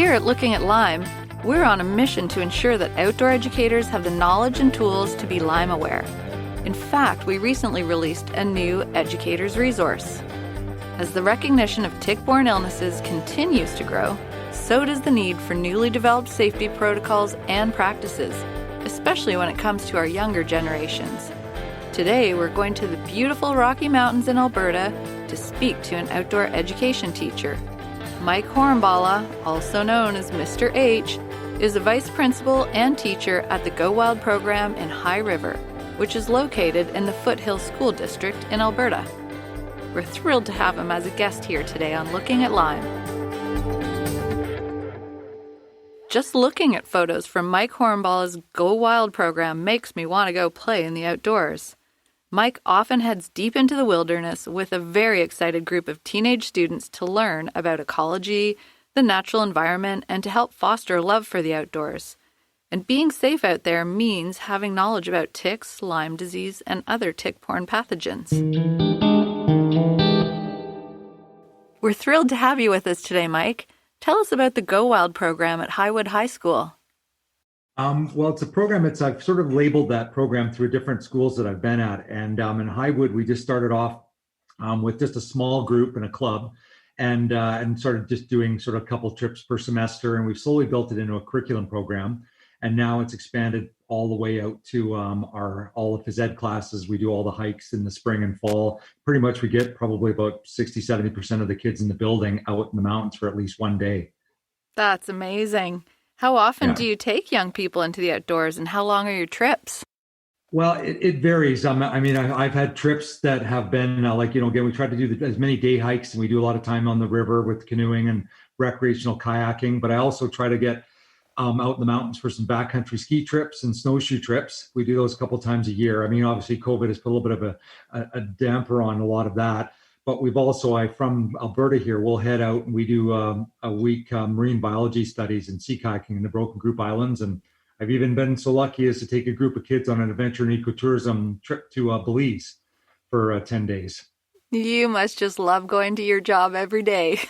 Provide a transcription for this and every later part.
Here at Looking at Lyme, we're on a mission to ensure that outdoor educators have the knowledge and tools to be Lyme aware. In fact, we recently released a new educator's resource. As the recognition of tick-borne illnesses continues to grow, so does the need for newly developed safety protocols and practices, especially when it comes to our younger generations. Today, we're going to the beautiful Rocky Mountains in Alberta to speak to an outdoor education teacher. Mike Horembala, also known as Mr. H, is a vice principal and teacher at the Go Wild program in High River, which is located in the Foothills School District in Alberta. We're thrilled to have him as a guest here today on Looking at Lyme. Just looking at photos from Mike Horembala's Go Wild program makes me want to go play in the outdoors. Mike often heads deep into the wilderness with a very excited group of teenage students to learn about ecology, the natural environment, and to help foster a love for the outdoors. And being safe out there means having knowledge about ticks, Lyme disease, and other tick-borne pathogens. We're thrilled to have you with us today, Mike. Tell us about the Go Wild program at Highwood High School. Well, it's a program. I've sort of labeled that program through different schools that I've been at. And in Highwood, we just started off with just a small group and a club and started just doing sort of a couple trips per semester. And we've slowly built it into a curriculum program. And now it's expanded all the way out to all of phys ed classes. We do all the hikes in the spring and fall. Pretty much we get probably about 60-70% of the kids in the building out in the mountains for at least one day. That's amazing. How often do you take young people into the outdoors, and how long are your trips? Well, it varies. I've had trips that have been again, we try to do as many day hikes, and we do a lot of time on the river with canoeing and recreational kayaking. But I also try to get out in the mountains for some backcountry ski trips and snowshoe trips. We do those a couple times a year. I mean, obviously COVID has put a little bit of a damper on a lot of that. But we've also, from Alberta here, we'll head out and we do a week marine biology studies and sea kayaking in the Broken Group Islands. And I've even been so lucky as to take a group of kids on an adventure and ecotourism trip to Belize for 10 days. You must just love going to your job every day.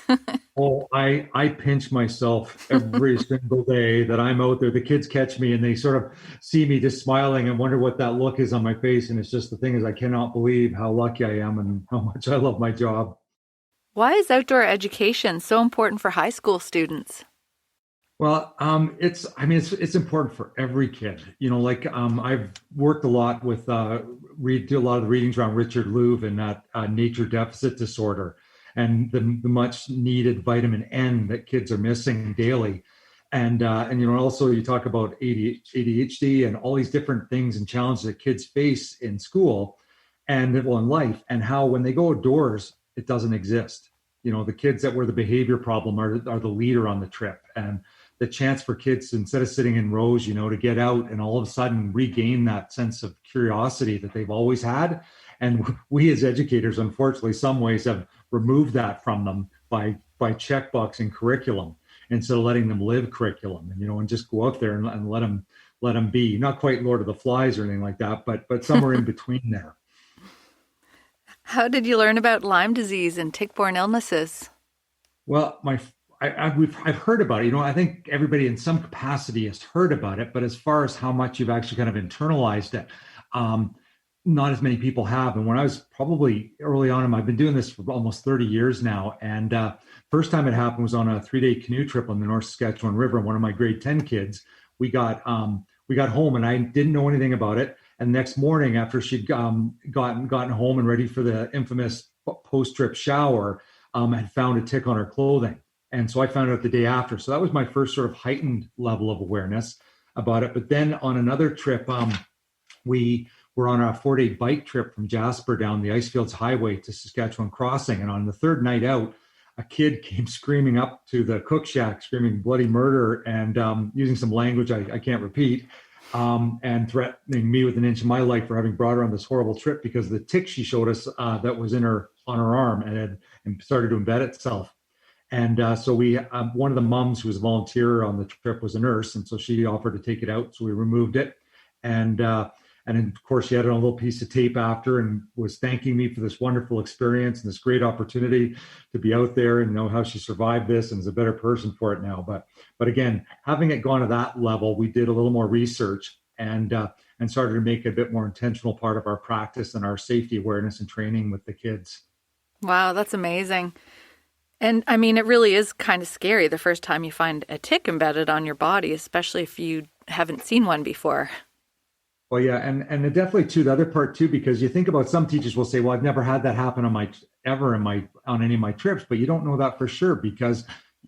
Oh, I pinch myself every single day that I'm out there. The kids catch me and they sort of see me just smiling and wonder what that look is on my face. And it's just the thing is I cannot believe how lucky I am and how much I love my job. Why is outdoor education so important for high school students? Well, it's important for every kid. I've worked a lot with do a lot of the readings around Richard Louv and that nature deficit disorder and the much needed vitamin N that kids are missing daily. And also you talk about ADHD and all these different things and challenges that kids face in school and in life, and how when they go outdoors, it doesn't exist. The kids that were the behavior problem are the leader on the trip, and the chance for kids, instead of sitting in rows, to get out and all of a sudden regain that sense of curiosity that they've always had. And we as educators, unfortunately, some ways have removed that from them by checkboxing curriculum instead of letting them live curriculum and just go out there and let them be. Not quite Lord of the Flies or anything like that, but somewhere in between there. How did you learn about Lyme disease and tick-borne illnesses? Well, I've heard about it. I think everybody in some capacity has heard about it, but as far as how much you've actually kind of internalized it, not as many people have. And when I was probably early on, I've been doing this for almost 30 years now. And first time it happened was on a 3-day canoe trip on the North Saskatchewan River. One of my grade 10 kids, we got home and I didn't know anything about it. And next morning, after she'd gotten home and ready for the infamous post-trip shower, had found a tick on her clothing. And so I found out the day after. So that was my first sort of heightened level of awareness about it. But then on another trip, we were on a 4-day bike trip from Jasper down the Icefields Highway to Saskatchewan Crossing. And on the third night out, a kid came screaming up to the cook shack, screaming bloody murder and using some language I can't repeat, and threatening me with an inch of my life for having brought her on this horrible trip because of the tick she showed us that was on her arm and started to embed itself. And so we, one of the moms who was a volunteer on the trip was a nurse. And so she offered to take it out. So we removed it. And And then, of course, she had it on a little piece of tape after and was thanking me for this wonderful experience and this great opportunity to be out there and know how she survived this and is a better person for it now. But again, having it gone to that level, we did a little more research and started to make it a bit more intentional part of our practice and our safety awareness and training with the kids. Wow, that's amazing. And I mean, it really is kind of scary the first time you find a tick embedded on your body, especially if you haven't seen one before. Well, yeah, and definitely too, the other part too, because you think about some teachers will say, well, I've never had that happen on any of my trips, but you don't know that for sure, because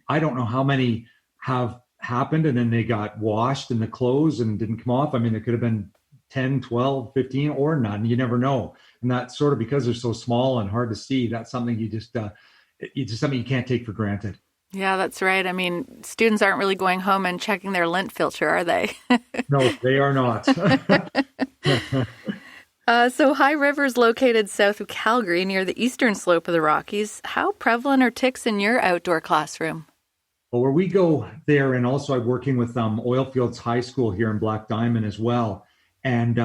I don't know how many have happened and then they got washed in the clothes and didn't come off. I mean, there could have been 10, 12, 15 or none. You never know. And that's sort of because they're so small and hard to see. That's something it's just something you can't take for granted. Yeah, that's right. I mean, students aren't really going home and checking their lint filter, are they? No, they are not. So High River is located south of Calgary near the eastern slope of the Rockies. How prevalent are ticks in your outdoor classroom? Well, where we go there, and also I'm working with Oilfields High School here in Black Diamond as well. And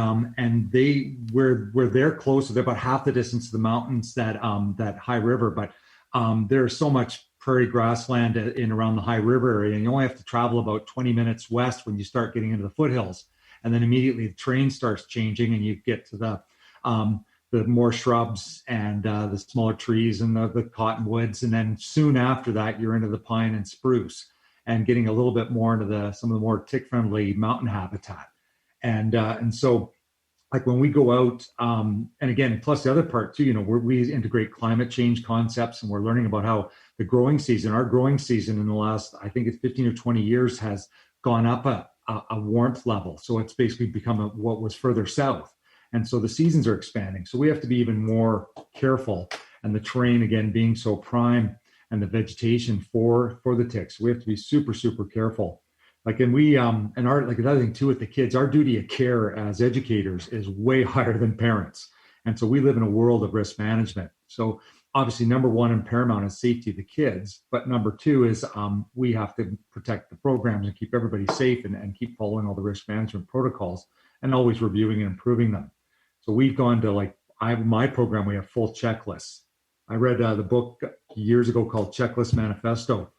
they're close, they're about half the distance to the mountains that High River, but there's so much prairie grassland in around the High River area, and you only have to travel about 20 minutes west when you start getting into the foothills, and then immediately the terrain starts changing, and you get to the more shrubs and the smaller trees and the cottonwoods, and then soon after that you're into the pine and spruce, and getting a little bit more into some of the more tick-friendly mountain habitat, and so. Like when we go out, and again, plus the other part too, we integrate climate change concepts, and we're learning about how our growing season in the last, I think it's 15 or 20 years, has gone up a warmth level. So it's basically become what was further south. And so the seasons are expanding. So we have to be even more careful. And the terrain, again, being so prime, and the vegetation for the ticks, we have to be super, super careful. Like, and another thing too with the kids, our duty of care as educators is way higher than parents. And so we live in a world of risk management. So obviously, number one and paramount is safety of the kids. But number two is we have to protect the programs and keep everybody safe and keep following all the risk management protocols and always reviewing and improving them. So we've gone to my program, we have full checklists. I read the book years ago called Checklist Manifesto,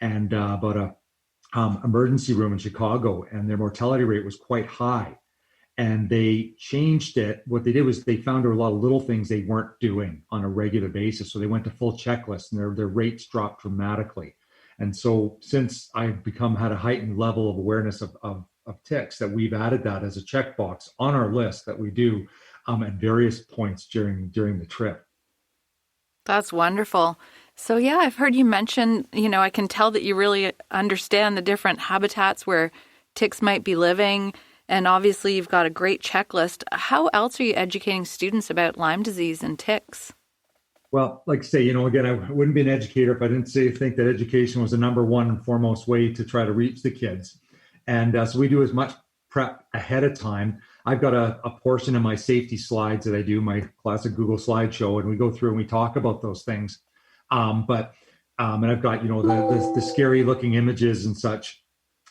and about a emergency room in Chicago, and their mortality rate was quite high. And they changed it. What they did was they found there were a lot of little things they weren't doing on a regular basis. So they went to full checklists, and their rates dropped dramatically. And so since I've had a heightened level of awareness of ticks, that we've added that as a checkbox on our list that we do at various points during the trip. That's wonderful. So yeah, I've heard you mention, I can tell that you really understand the different habitats where ticks might be living. And obviously you've got a great checklist. How else are you educating students about Lyme disease and ticks? Well, like I say, again, I wouldn't be an educator if I didn't think that education was the number one and foremost way to try to reach the kids. And so we do as much prep ahead of time. I've got a portion of my safety slides that I do, my classic Google slideshow, and we go through and we talk about those things. And I've got, the scary looking images and such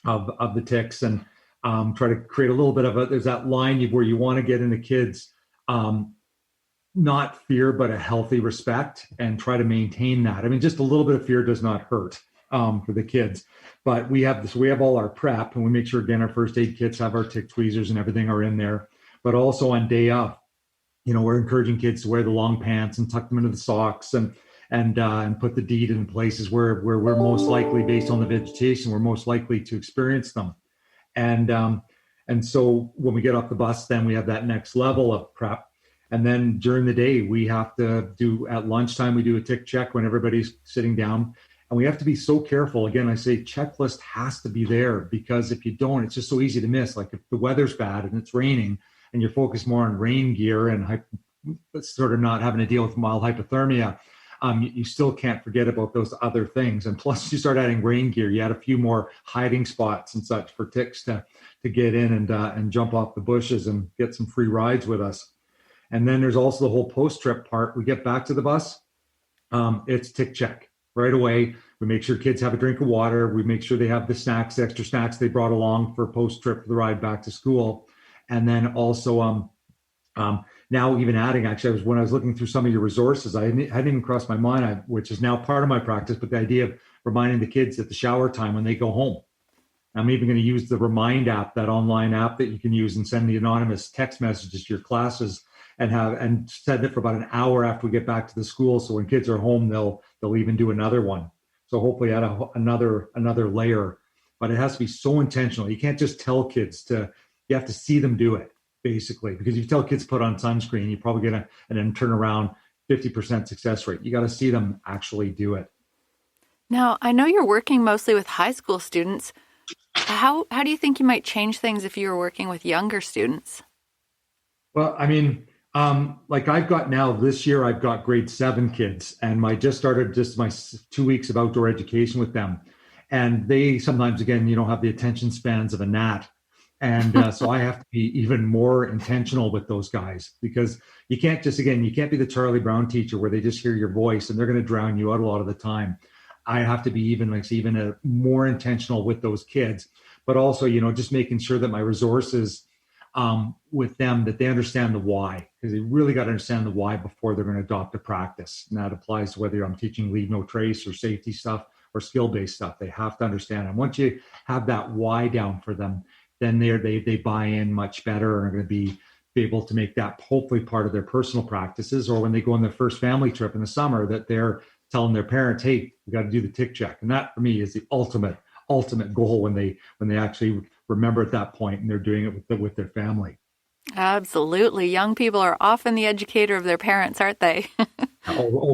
of the ticks, and try to create a little bit of there's that line where you want to get into kids, not fear, but a healthy respect, and try to maintain that. I mean, just a little bit of fear does not hurt for the kids, but we have all our prep, and we make sure, again, our first aid kits have our tick tweezers and everything are in there. But also on day of, we're encouraging kids to wear the long pants and tuck them into the socks and put the deed in places where we're most likely, based on the vegetation, we're most likely to experience them. And so when we get off the bus, then we have that next level of prep. And then during the day, we have to at lunchtime, we do a tick check when everybody's sitting down. And we have to be so careful. Again, I say checklist has to be there, because if you don't, it's just so easy to miss. Like if the weather's bad and it's raining and you're focused more on rain gear and sort of not having to deal with mild hypothermia, you still can't forget about those other things. And plus you start adding rain gear, you add a few more hiding spots and such for ticks to get in and jump off the bushes and get some free rides with us. And then there's also the whole post-trip part. We get back to the bus, it's tick check right away. We make sure kids have a drink of water. We make sure they have the extra snacks they brought along for post-trip for the ride back to school. And then also now even adding, actually, when I was looking through some of your resources, I hadn't even crossed my mind, which is now part of my practice, but the idea of reminding the kids at the shower time when they go home. I'm even going to use the Remind app, that online app that you can use, and send the anonymous text messages to your classes, and send it for about an hour after we get back to the school. So when kids are home, they'll even do another one. So hopefully add another layer, but it has to be so intentional. You can't just tell kids you have to see them do it, basically, because if you tell kids to put on sunscreen, you probably get and then turn around 50% success rate. You got to see them actually do it. Now, I know you're working mostly with high school students. How do you think you might change things if you were working with younger students? Well, I mean, like I've got now this year, I've got grade 7 kids, and I just started my 2 weeks of outdoor education with them. And they sometimes, again, have the attention spans of a gnat. And so I have to be even more intentional with those guys, because you can't be the Charlie Brown teacher where they just hear your voice and they're going to drown you out a lot of the time. I have to be even more intentional with those kids, but also, just making sure that my resources with them, that they understand the why, because they really got to understand the why before they're going to adopt a practice. And that applies to whether I'm teaching leave no trace or safety stuff or skill-based stuff. They have to understand. And once you have that why down for them, then they buy in much better and are going to be able to make that hopefully part of their personal practices, or when they go on their first family trip in the summer, that they're telling their parents, hey, we got to do the tick check. And that for me is the ultimate goal when they actually remember at that point and they're doing it with their family. Absolutely. Young people are often the educator of their parents, aren't they?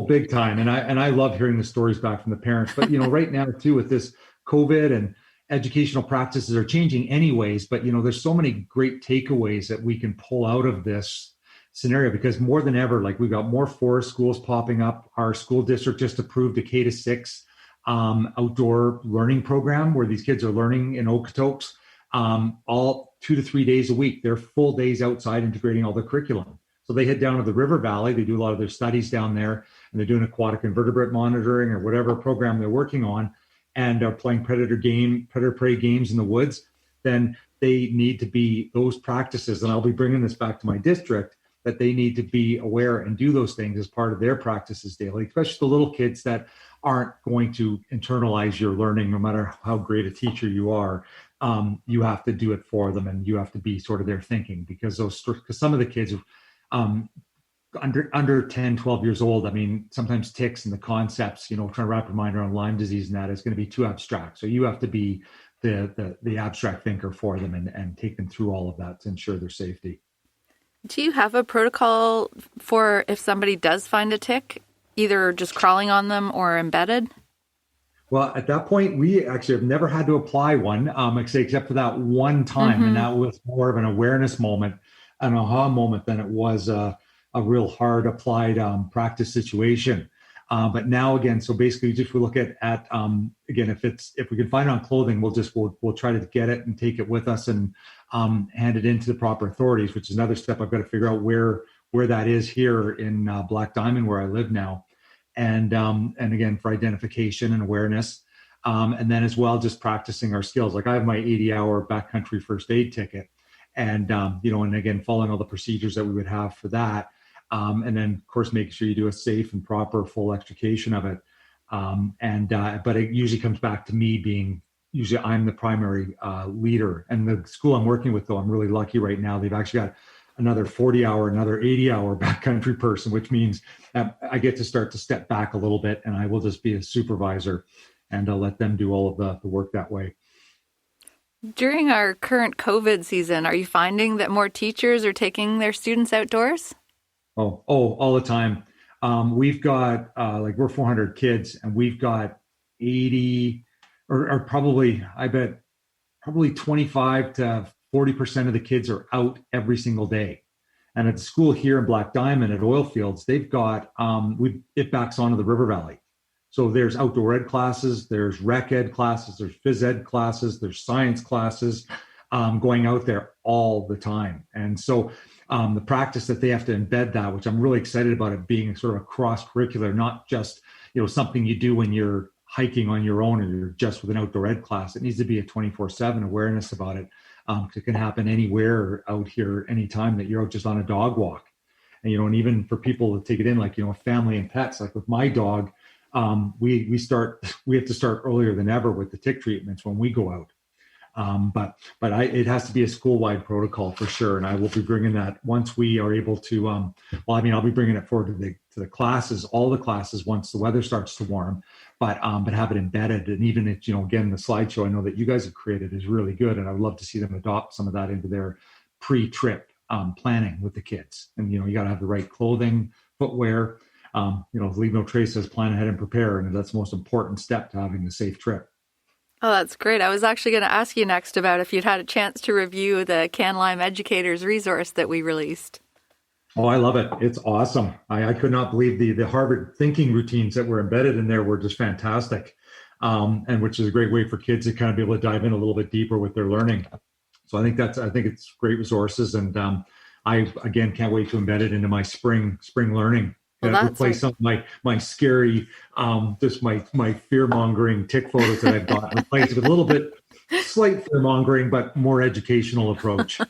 Big time. And I love hearing the stories back from the parents. But, right now too, with this COVID, and educational practices are changing anyways, but, there's so many great takeaways that we can pull out of this scenario, because more than ever, like, we've got more forest schools popping up. Our school district just approved a K-6 outdoor learning program where these kids are learning in Okotoks all 2 to 3 days a week. They're full days outside integrating all the curriculum. So they head down to the river valley. They do a lot of their studies down there, and they're doing aquatic invertebrate monitoring or whatever program they're working on, and are playing predator-prey games in the woods. Then they need to be those practices, and I'll be bringing this back to my district, that they need to be aware and do those things as part of their practices daily, especially the little kids that aren't going to internalize your learning, no matter how great a teacher you are. You have to do it for them, and you have to be sort of their thinking, because some of the kids under 10, 12 years old, I mean, sometimes ticks and the concepts, trying to wrap your mind around Lyme disease and that is going to be too abstract. So you have to be the abstract thinker for them and take them through all of that to ensure their safety. Do you have a protocol for if somebody does find a tick, either just crawling on them or embedded? Well, at that point, we actually have never had to apply one, except for that one time. Mm-hmm. And that was more of an awareness moment, an aha moment, than it was a real hard applied practice situation. But now again, so basically, just we look at again, if we can find it on clothing, we'll try to get it and take it with us and hand it into the proper authorities, which is another step. I've got to figure out where that is here in Black Diamond, where I live now, and again, for identification and awareness, and then as well, just practicing our skills. Like I have my 80-hour backcountry first aid ticket, and and again, following all the procedures that we would have for that. And then, of course, making sure you do a safe and proper full extrication of it. But it usually comes back to me being, usually I'm the primary leader. And the school I'm working with, though, I'm really lucky right now. They've actually got another 40-hour, another 80-hour backcountry person, which means I get to start to step back a little bit, and I will just be a supervisor and I'll let them do all of the work that way. During our current COVID season, are you finding that more teachers are taking their students outdoors? Oh, all the time. We've got we're 400 kids, and we've got 80 or probably 25 to 40% of the kids are out every single day. And at the school here in Black Diamond at Oilfields, they've got it backs onto the river valley. So there's outdoor ed classes, there's rec ed classes, there's phys ed classes, there's science classes going out there all the time. And so the practice that they have to embed that, which I'm really excited about it being sort of a cross-curricular, not just something you do when you're hiking on your own or you're just with an outdoor ed class. It needs to be a 24/7 awareness about it. It can happen anywhere out here, anytime that you're out just on a dog walk. And, and even for people to take it in, like, family and pets, like with my dog, we have to start earlier than ever with the tick treatments when we go out. It has to be a school-wide protocol for sure. And I will be bringing that once we are able to, I'll be bringing it forward to the classes, all the classes, once the weather starts to warm, but have it embedded. And even if, again, the slideshow I know that you guys have created is really good. And I would love to see them adopt some of that into their pre-trip planning with the kids. And, you got to have the right clothing, footwear, leave no traces, plan ahead and prepare. And that's the most important step to having a safe trip. Oh, that's great. I was actually going to ask you next about if you'd had a chance to review the Can Lime Educators resource that we released. Oh, I love it. It's awesome. I could not believe the Harvard thinking routines that were embedded in there were just fantastic. And which is a great way for kids to kind of be able to dive in a little bit deeper with their learning. So I think it's great resources. And I, again, can't wait to embed it into my spring learning. Well, replace some of my scary, just my fear-mongering tick photos that I've got. Replace it with a little bit slight fear-mongering, but more educational approach.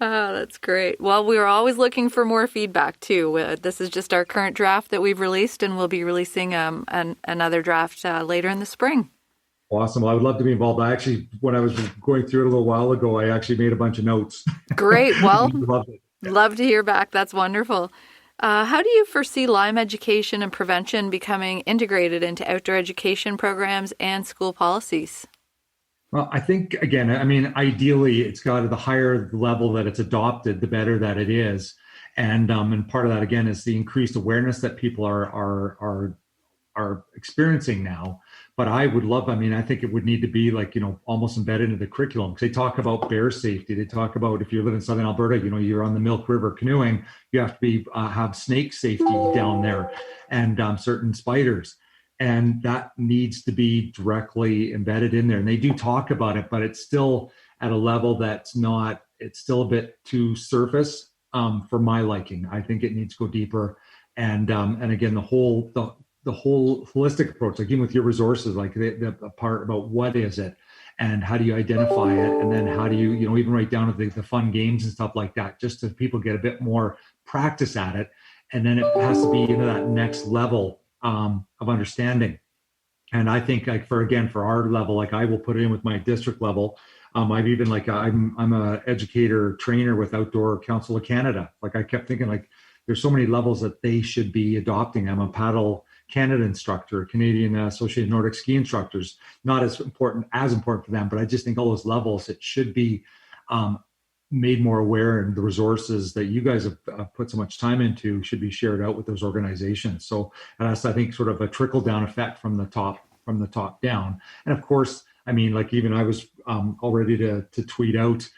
Oh, that's great. Well, we are always looking for more feedback too. This is just our current draft that we've released, and we'll be releasing another draft later in the spring. Awesome. Well, I would love to be involved. I actually, when I was going through it a little while ago, I actually made a bunch of notes. Great. Well, love to hear back. That's wonderful. How do you foresee Lyme education and prevention becoming integrated into outdoor education programs and school policies? Well, I think, again, ideally, it's got to the higher level that it's adopted, the better that it is. And part of that, again, is the increased awareness that people are experiencing now. But I would love, I think it would need to be like, almost embedded into the curriculum. They talk about bear safety. They talk about, if you live in Southern Alberta, you're on the Milk River canoeing, you have to have snake safety down there and certain spiders. And that needs to be directly embedded in there. And they do talk about it, but it's still at a level it's still a bit too surface for my liking. I think it needs to go deeper. And again, the whole holistic approach, like even with your resources, like the part about what is it and how do you identify it, and then how do you even write down the fun games and stuff like that, just so people get a bit more practice at it. And then it has to be that next level of understanding. And I think for our level, like I will put it in with my district level. I've even I'm a educator trainer with Outdoor Council of Canada. Like I kept thinking there's so many levels that they should be adopting. I'm a paddle Canada instructor, Canadian Associated Nordic Ski Instructors, not as important for them, but I just think all those levels, it should be made more aware, and the resources that you guys have put so much time into should be shared out with those organizations. So that's, I think, sort of a trickle down effect from the top down. And of course, even I was all ready to tweet out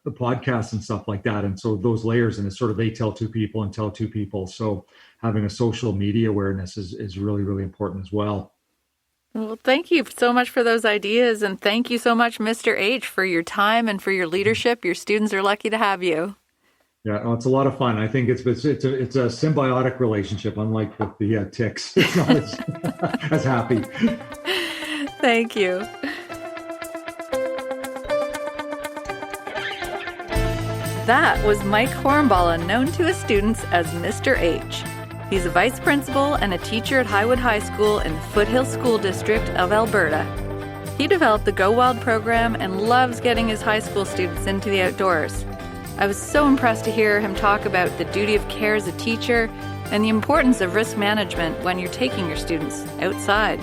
the podcast and stuff like that. And so those layers, and it's sort of they tell two people and tell two people. So having a social media awareness is really, really important as well. Well, thank you so much for those ideas. And thank you so much, Mr. H, for your time and for your leadership. Your students are lucky to have you. Yeah, it's a lot of fun. I think it's a symbiotic relationship, unlike with the ticks. It's not as happy. Thank you. That was Mike Horembala, known to his students as Mr. H. He's a vice principal and a teacher at Highwood High School in the Foothills School District of Alberta. He developed the Go Wild program and loves getting his high school students into the outdoors. I was so impressed to hear him talk about the duty of care as a teacher and the importance of risk management when you're taking your students outside.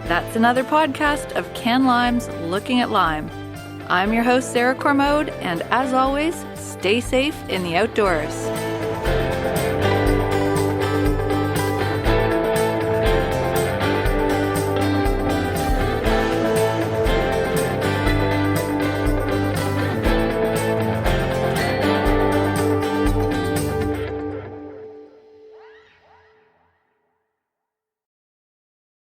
That's another podcast of Can Lime's Looking at Lyme. I'm your host, Sarah Cormode, and as always, stay safe in the outdoors.